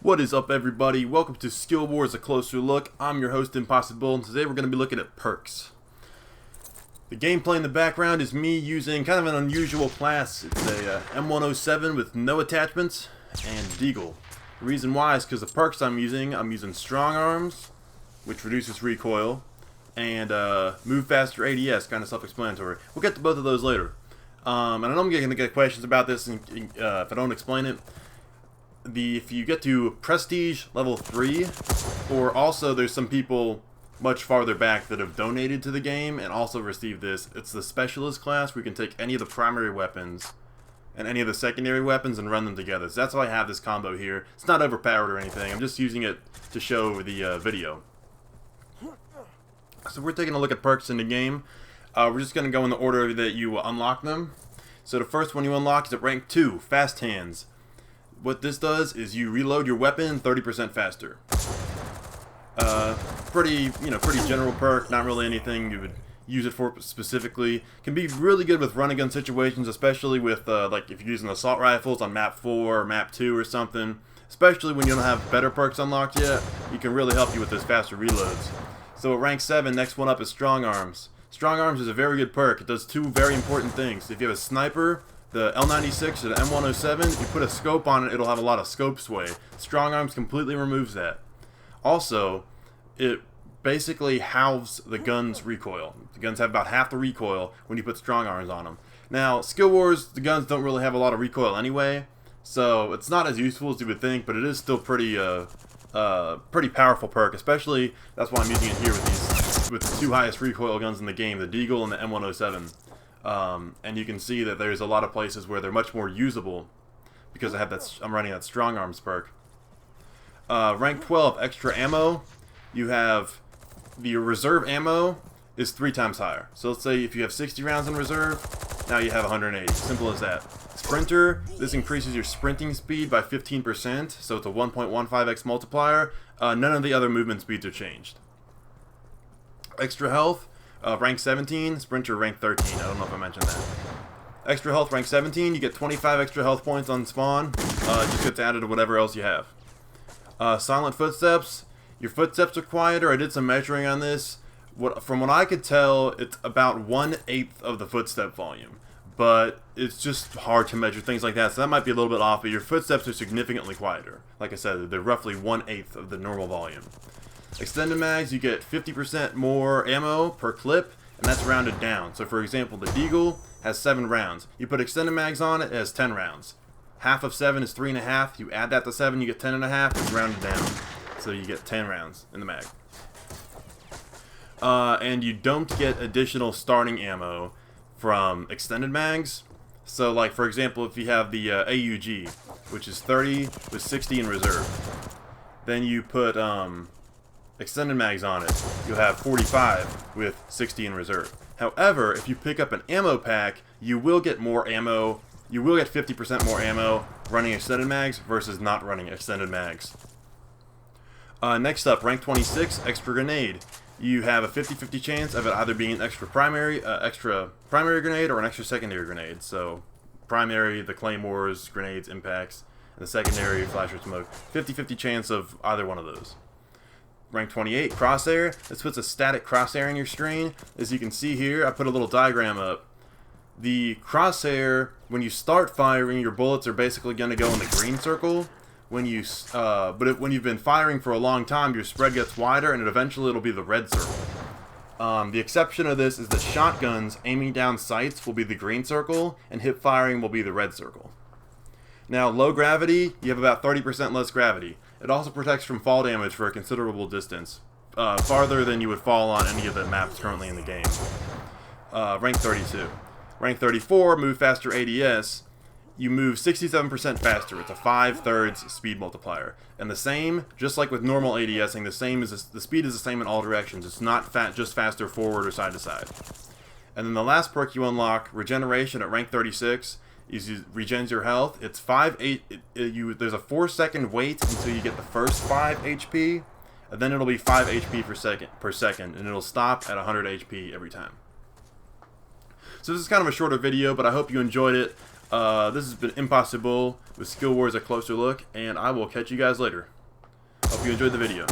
What is up, everybody? Welcome to SkillWarz, a closer look. I'm your host, impossybull, and today we're going to be looking at perks. The gameplay in the background is me using kind of an unusual class. It's a M107 with no attachments and Deagle. The reason why is because the perks I'm using Strong Arms, which reduces recoil, and Move Faster ADS, kind of self-explanatory. We'll get to both of those later. And I know I'm going to get questions about this if I don't explain it. If you get to Prestige level 3, or also there's some people much farther back that have donated to the game and also received this. It's the Specialist class where you can take any of the primary weapons and any of the secondary weapons and run them together. So that's why I have this combo here. It's not overpowered or anything. I'm just using it to show the video. So we're taking a look at perks in the game. We're just going to go in the order that you unlock them. So the first one you unlock is at rank 2, Fast Hands. What this does is you reload your weapon 30% faster. Pretty general perk, not really anything you would use it for specifically. Can be really good with run and gun situations, especially with like if you're using assault rifles on map 4 or map 2 or something. Especially when you don't have better perks unlocked yet, it can really help you with those faster reloads. So at rank 7, next one up is Strong Arms. Strong Arms is a very good perk. It does two very important things. If you have a sniper, the L96 or the M107, if you put a scope on it, it'll have a lot of scope sway. Strong Arms completely removes that. Also, it basically halves the gun's recoil. The guns have about half the recoil when you put Strong Arms on them. Now, SkillWarz, the guns don't really have a lot of recoil anyway, so it's not as useful as you would think, but it is still pretty powerful perk, especially that's why I'm using it here with the two highest recoil guns in the game, the Deagle and the M107. And you can see that there's a lot of places where they're much more usable because I'm running that Strong Arms perk. Rank 12, extra ammo. You have the reserve ammo is 3 times higher. So let's say if you have 60 rounds in reserve, now you have 180. Simple as that. Sprinter, this increases your sprinting speed by 15%, so it's a 1.15x multiplier. None of the other movement speeds are changed. Extra health. Rank 17, Sprinter rank 13. I don't know if I mentioned that. Extra health rank 17, you get 25 extra health points on spawn. Just gets added to whatever else you have. Silent footsteps. Your footsteps are quieter. I did some measuring on this. From what I could tell, it's about 1/8 of the footstep volume. But it's just hard to measure things like that, so that might be a little bit off, but your footsteps are significantly quieter. Like I said, they're roughly 1/8 of the normal volume. Extended mags, you get 50% more ammo per clip, and that's rounded down. So for example, the Deagle has 7 rounds. You put extended mags on it, it has 10 rounds. Half of 7 is 3.5. You add that to 7, you get 10.5. It's rounded down. So you get 10 rounds in the mag. And you don't get additional starting ammo from extended mags. So like for example, if you have the AUG, which is 30 with 60 in reserve, then you put extended mags on it, you'll have 45 with 60 in reserve. However, if you pick up an ammo pack, you will get more ammo. You will get 50% more ammo running extended mags versus not running extended mags. Next up, rank 26, extra grenade. You have a 50-50 chance of it either being an extra primary grenade or an extra secondary grenade. So, primary, the claymores, grenades, impacts, and the secondary, flash or smoke. 50-50 chance of either one of those. Rank 28, Crosshair. This puts a static crosshair in your screen. As you can see here, I put a little diagram up. The crosshair, when you start firing, your bullets are basically going to go in the green circle. When you've been firing for a long time, your spread gets wider, and eventually it'll be the red circle. The exception of this is that shotguns aiming down sights will be the green circle, and hip firing will be the red circle. Now, low gravity, you have about 30% less gravity. It also protects from fall damage for a considerable distance, farther than you would fall on any of the maps currently in the game. Rank 32. Rank 34, Move Faster ADS. You move 67% faster. It's a 5/3 speed multiplier. And the same, just like with normal ADSing, the speed is the same in all directions. It's not just faster forward or side to side. And then the last perk you unlock, Regeneration at rank 36, is it regens your health. It's 5/8. There's a 4-second wait until you get the first 5 HP, and then it'll be 5 HP per second, and it'll stop at 100 HP every time. So this is kind of a shorter video, but I hope you enjoyed it. This has been impossybull with SkillWarz, a closer look, and I will catch you guys later. Hope you enjoyed the video.